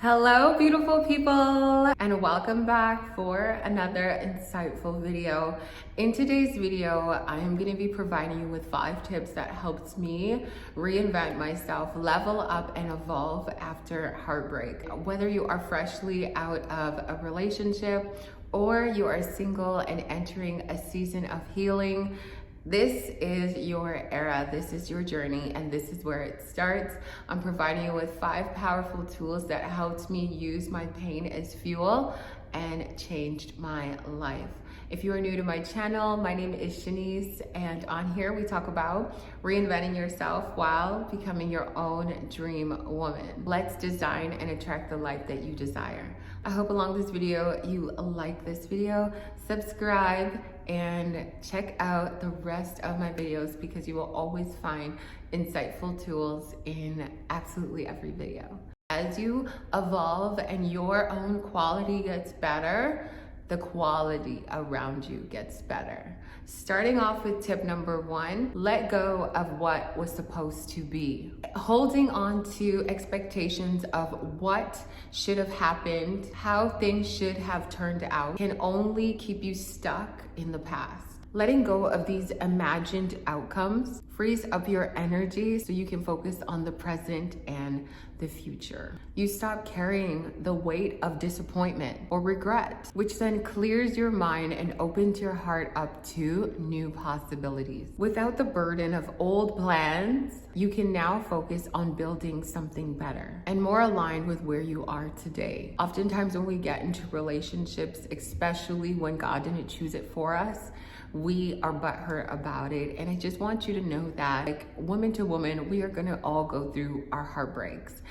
Hello, beautiful people, and welcome back for another insightful video. In today's video, I am going to be providing you with 5 tips that helped me reinvent myself, level up, and evolve after heartbreak. Whether you are freshly out of a relationship or you are single and entering a season of healing, this is your era, this is your journey, and this is where it starts. I'm providing you with 5 powerful tools that helped me use my pain as fuel and changed my life. If you are new to my channel, my name is Shanice, and on here we talk about reinventing yourself while becoming your own dream woman. Let's design and attract the life that you desire. I hope along this video you like this video, subscribe, and check out the rest of my videos because you will always find insightful tools in absolutely every video. As you evolve and your own quality gets better, the quality around you gets better. Starting off with tip number 1, let go of what was supposed to be. Holding on to expectations of what should have happened, how things should have turned out, can only keep you stuck in the past. Letting go of these imagined outcomes frees up your energy so you can focus on the present and the future. You stop carrying the weight of disappointment or regret, which then clears your mind and opens your heart up to new possibilities. Without the burden of old plans, you can now focus on building something better and more aligned with where you are today. Oftentimes when we get into relationships, especially when God didn't choose it for us, we are butthurt about it. And I just want you to know that, like, woman to woman, we are gonna all go through our heartbreaks.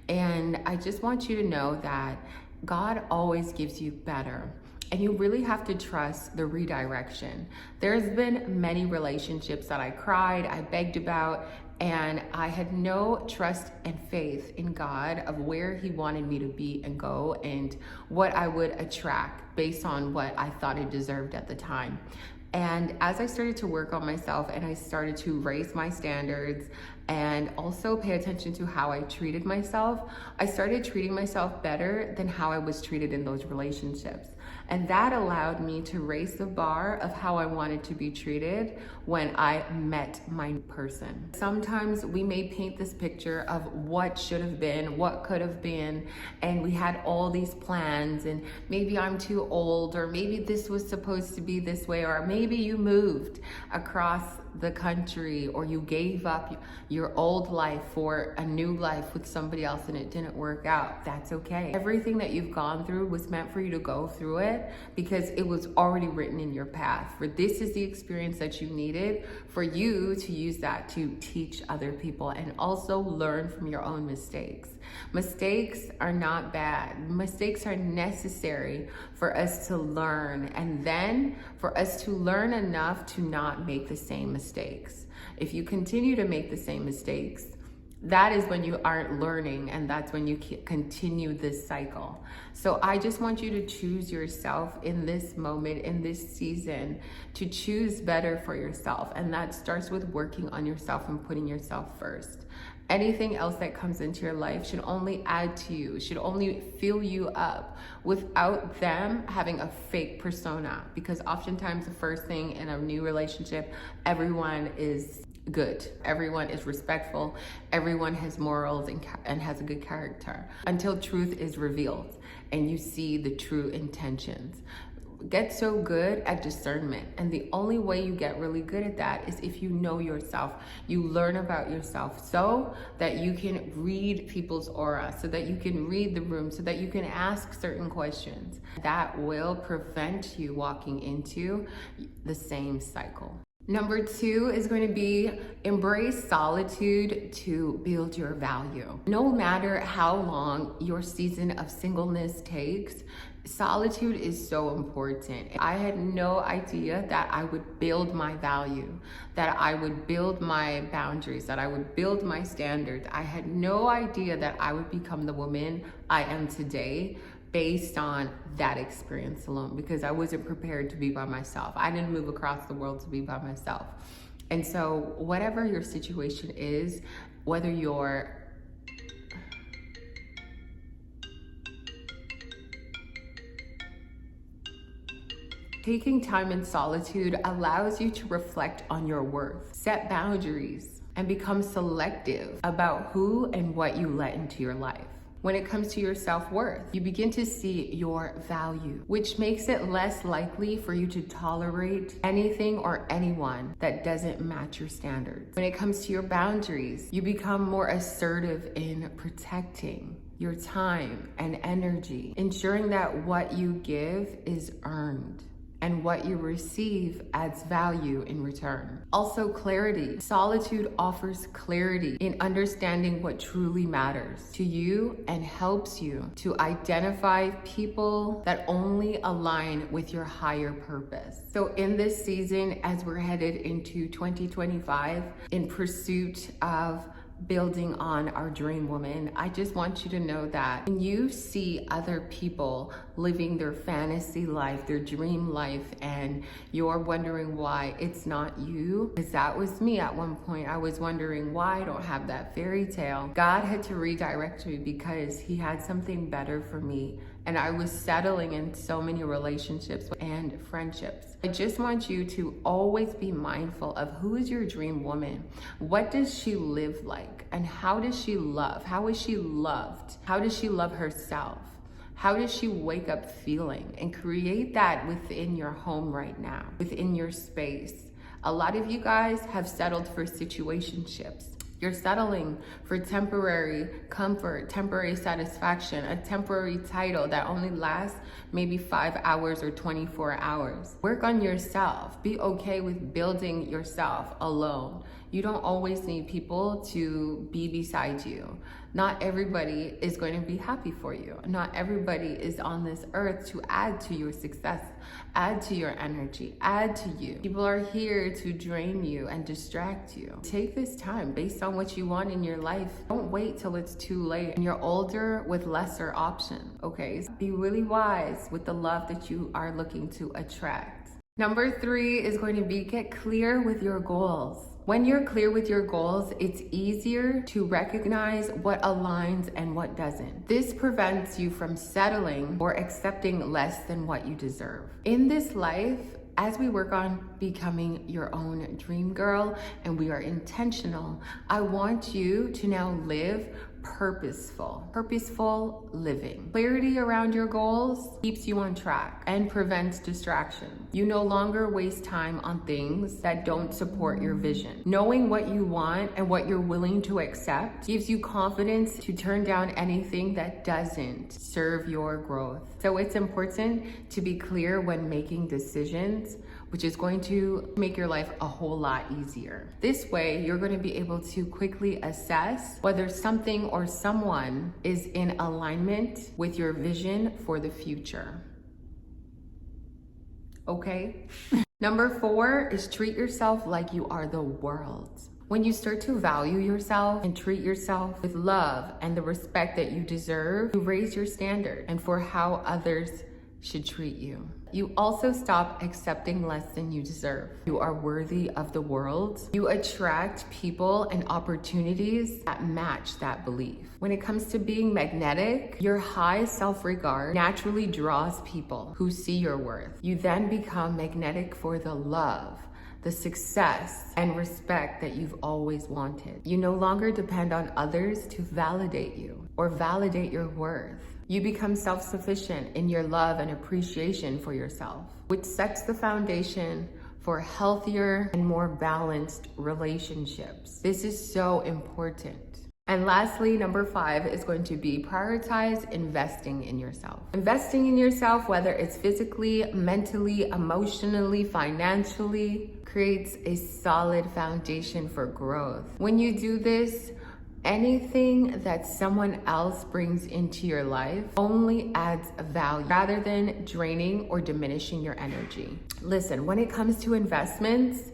And I just want you to know that God always gives you better. And you really have to trust the redirection. There's been many relationships that I cried, I begged about, and I had no trust and faith in God of where He wanted me to be and go and what I would attract based on what I thought I deserved at the time. And as I started to work on myself and I started to raise my standards and also pay attention to how I treated myself, I started treating myself better than how I was treated in those relationships. And that allowed me to raise the bar of how I wanted to be treated when I met my person. Sometimes we may paint this picture of what should have been, what could have been, and we had all these plans, and maybe I'm too old, or maybe this was supposed to be this way, or maybe you moved across the country, or you gave up your old life for a new life with somebody else and it didn't work out. That's okay. Everything that you've gone through was meant for you to go through it because it was already written in your path. For this is the experience that you needed for you to use that to teach other people and also learn from your own mistakes. Mistakes are not bad. Mistakes are necessary for us to learn, and then for us to learn enough to not make the same mistakes. If you continue to make the same mistakes, that is when you aren't learning, and that's when you continue this cycle. So I just want you to choose yourself in this moment, in this season, to choose better for yourself. And that starts with working on yourself and putting yourself first. Anything else that comes into your life should only add to you, should only fill you up without them having a fake persona. Because oftentimes the first thing in a new relationship, everyone is good, everyone is respectful, everyone has morals and has a good character until truth is revealed and you see the true intentions. Get so good at discernment, and the only way you get really good at that is if you know yourself. You learn about yourself so that you can read people's aura, so that you can read the room, so that you can ask certain questions. That will prevent you walking into the same cycle. Number 2 is going to be embrace solitude to build your value. No matter how long your season of singleness takes, solitude is so important. I had no idea that I would build my value, that I would build my boundaries, that I would build my standards. I had no idea that I would become the woman I am today based on that experience alone, because I wasn't prepared to be by myself. I didn't move across the world to be by myself. And so whatever your situation is, whether you're Taking time in solitude allows you to reflect on your worth, set boundaries, and become selective about who and what you let into your life. When it comes to your self-worth, you begin to see your value, which makes it less likely for you to tolerate anything or anyone that doesn't match your standards. When it comes to your boundaries, you become more assertive in protecting your time and energy, ensuring that what you give is earned and what you receive adds value in return. Also, clarity. Solitude offers clarity in understanding what truly matters to you and helps you to identify people that only align with your higher purpose. So in this season, as we're headed into 2025 in pursuit of building on our dream woman, I just want you to know that when you see other people living their fantasy life, their dream life, and you're wondering why it's not you, because that was me at one point. I was wondering why I don't have that fairy tale. God had to redirect me because he had something better for me. And I was settling in so many relationships and friendships. I just want you to always be mindful of who is your dream woman. What does she live like? And how does she love? How is she loved? How does she love herself? How does she wake up feeling? And create that within your home right now, within your space. A lot of you guys have settled for situationships. You're settling for temporary comfort, temporary satisfaction, a temporary title that only lasts maybe 5 hours or 24 hours. Work on yourself. Be okay with building yourself alone. You don't always need people to be beside you. Not everybody is going to be happy for you. Not everybody is on this earth to add to your success, add to your energy, add to you. People are here to drain you and distract you. Take this time based on what you want in your life. Don't wait till it's too late and you're older with lesser options, okay? So be really wise with the love that you are looking to attract. Number 3 is going to be get clear with your goals. When you're clear with your goals, it's easier to recognize what aligns and what doesn't. This prevents you from settling or accepting less than what you deserve. In this life, as we work on becoming your own dream girl and we are intentional, I want you to now live purposeful living. Clarity around your goals keeps you on track and prevents distraction. You no longer waste time on things that don't support your vision. Knowing what you want and what you're willing to accept gives you confidence to turn down anything that doesn't serve your growth. So it's important to be clear when making decisions, which is going to make your life a whole lot easier. This way, you're going to be able to quickly assess whether something or someone is in alignment with your vision for the future. Okay? Number 4 is treat yourself like you are the world. When you start to value yourself and treat yourself with love and the respect that you deserve, you raise your standard and for how others should treat you. You also stop accepting less than you deserve. You are worthy of the world. You attract people and opportunities that match that belief. When it comes to being magnetic, your high self-regard naturally draws people who see your worth. You then become magnetic for the love, the success, and respect that you've always wanted. You no longer depend on others to validate you or validate your worth. You become self-sufficient in your love and appreciation for yourself, which sets the foundation for healthier and more balanced relationships. This is so important. And lastly, number 5 is going to be prioritize investing in yourself. Investing in yourself, whether it's physically, mentally, emotionally, financially, creates a solid foundation for growth. When you do this, anything that someone else brings into your life only adds value rather than draining or diminishing your energy. Listen, when it comes to investments,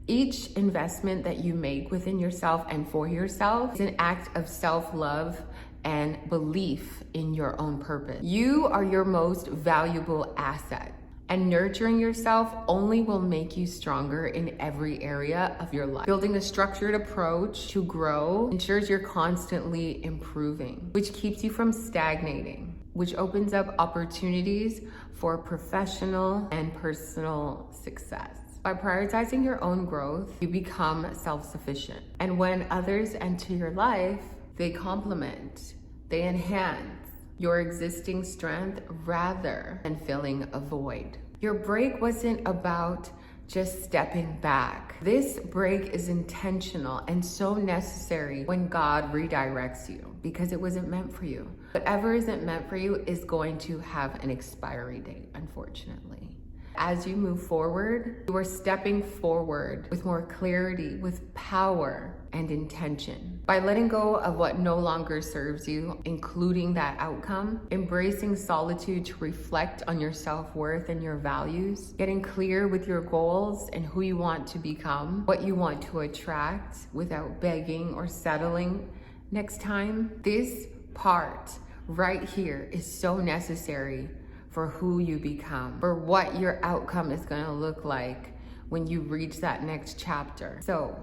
each investment that you make within yourself and for yourself is an act of self-love and belief in your own purpose. You are your most valuable asset. And nurturing yourself only will make you stronger in every area of your life. Building a structured approach to grow ensures you're constantly improving, which keeps you from stagnating. which opens up opportunities for professional and personal success. By prioritizing your own growth, you become self-sufficient. And when others enter your life, they complement, they enhance your existing strength rather than filling a void. Your break wasn't about just stepping back. This break is intentional and so necessary when God redirects you, because it wasn't meant for you. Whatever isn't meant for you is going to have an expiry date, unfortunately. As you move forward, you are stepping forward with more clarity, with power and intention. By letting go of what no longer serves you, including that outcome, embracing solitude to reflect on your self-worth and your values, getting clear with your goals and who you want to become, what you want to attract without begging or settling next time. This part right here is so necessary for who you become, for what your outcome is going to look like when you reach that next chapter. So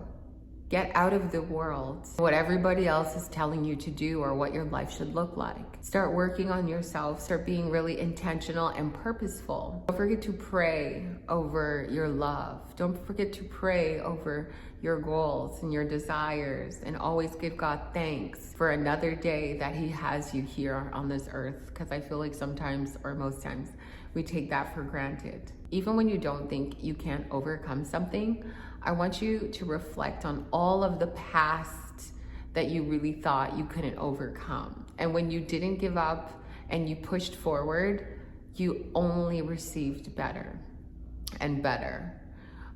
get out of the world, what everybody else is telling you to do or what your life should look like. Start working on yourself, start being really intentional and purposeful. Don't forget to pray over your love. Don't forget to pray over your goals and your desires, and always give God thanks for another day that He has you here on this earth, because I feel like sometimes, or most times, we take that for granted. Even when you don't think you can't overcome something, I want you to reflect on all of the past that you really thought you couldn't overcome. And when you didn't give up and you pushed forward, you only received better and better.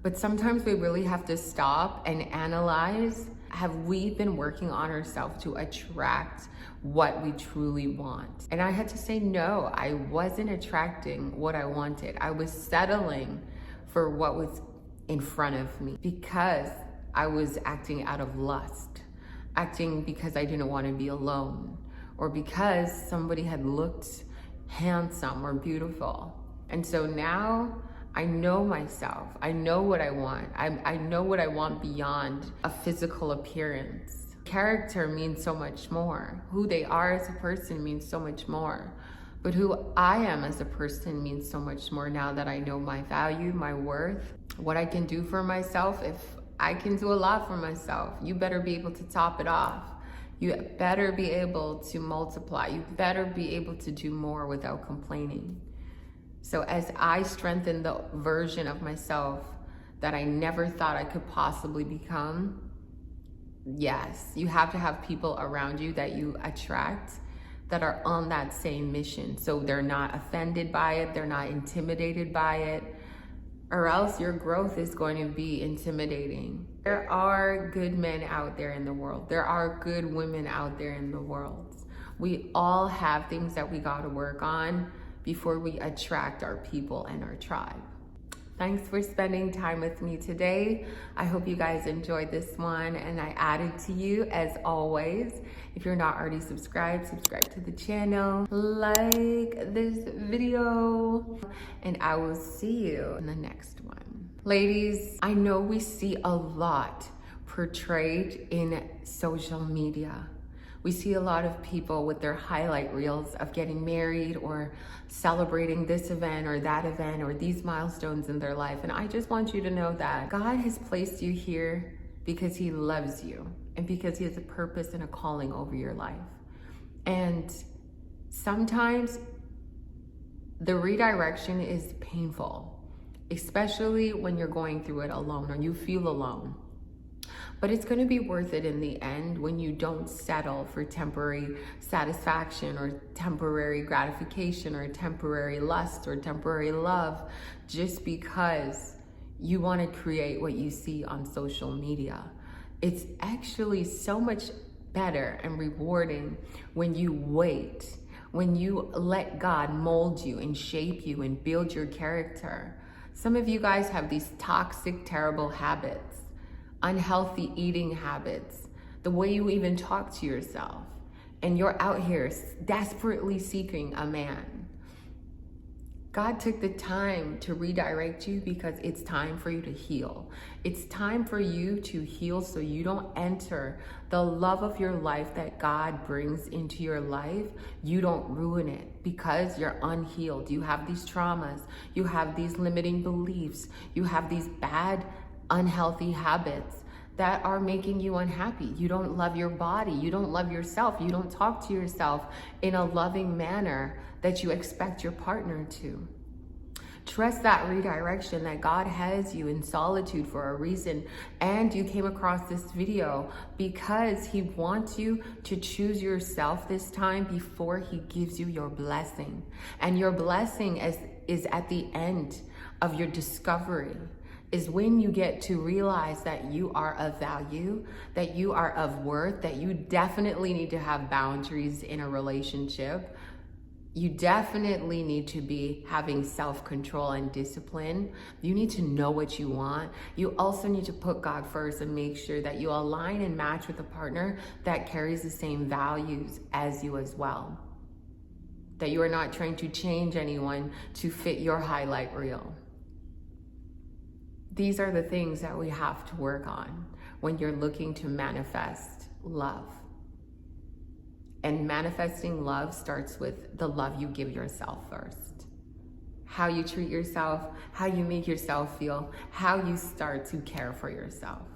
But sometimes we really have to stop and analyze, have we been working on ourselves to attract what we truly want? And I had to say, no, I wasn't attracting what I wanted. I was settling for what was in front of me because I was acting out of lust, acting because I didn't want to be alone, or because somebody had looked handsome or beautiful. And so now I know myself. I know what I want. I know what I want beyond a physical appearance. Character means so much more. Who they are as a person means so much more. But who I am as a person means so much more now that I know my value, my worth, what I can do for myself. If I can do a lot for myself, you better be able to top it off. You better be able to multiply. You better be able to do more without complaining. So as I strengthen the version of myself that I never thought I could possibly become, yes, you have to have people around you that you attract that are on that same mission. So they're not offended by it, they're not intimidated by it, or else your growth is going to be intimidating. There are good men out there in the world. There are good women out there in the world. We all have things that we gotta work on before we attract our people and our tribe. Thanks for spending time with me today. I hope you guys enjoyed this one, and I added to you as always. If you're not already subscribed, subscribe to the channel, like this video, and I will see you in the next one. Ladies, I know we see a lot portrayed in social media. We see a lot of people with their highlight reels of getting married or celebrating this event or that event or these milestones in their life. And I just want you to know that God has placed you here because He loves you and because He has a purpose and a calling over your life. And sometimes the redirection is painful, especially when you're going through it alone or you feel alone. But it's going to be worth it in the end when you don't settle for temporary satisfaction or temporary gratification or temporary lust or temporary love just because you want to create what you see on social media. It's actually so much better and rewarding when you wait, when you let God mold you and shape you and build your character. Some of you guys have these toxic, terrible habits, unhealthy eating habits, the way you even talk to yourself, and you're out here desperately seeking a man. God took the time to redirect you because it's time for you to heal. It's time for you to heal so you don't enter the love of your life that God brings into your life. You don't ruin it because you're unhealed. You have these traumas. You have these limiting beliefs. You have these bad, unhealthy habits that are making you unhappy. You don't love your body. You don't love yourself. You don't talk to yourself in a loving manner that you expect your partner to. Trust that redirection that God has you in solitude for a reason. And you came across this video because He wants you to choose yourself this time before He gives you your blessing. And your blessing is at the end of your discovery. Is when you get to realize that you are of value, that you are of worth, that you definitely need to have boundaries in a relationship. You definitely need to be having self-control and discipline. You need to know what you want. You also need to put God first and make sure that you align and match with a partner that carries the same values as you as well. That you are not trying to change anyone to fit your highlight reel. These are the things that we have to work on when you're looking to manifest love. And manifesting love starts with the love you give yourself first. How you treat yourself, how you make yourself feel, how you start to care for yourself.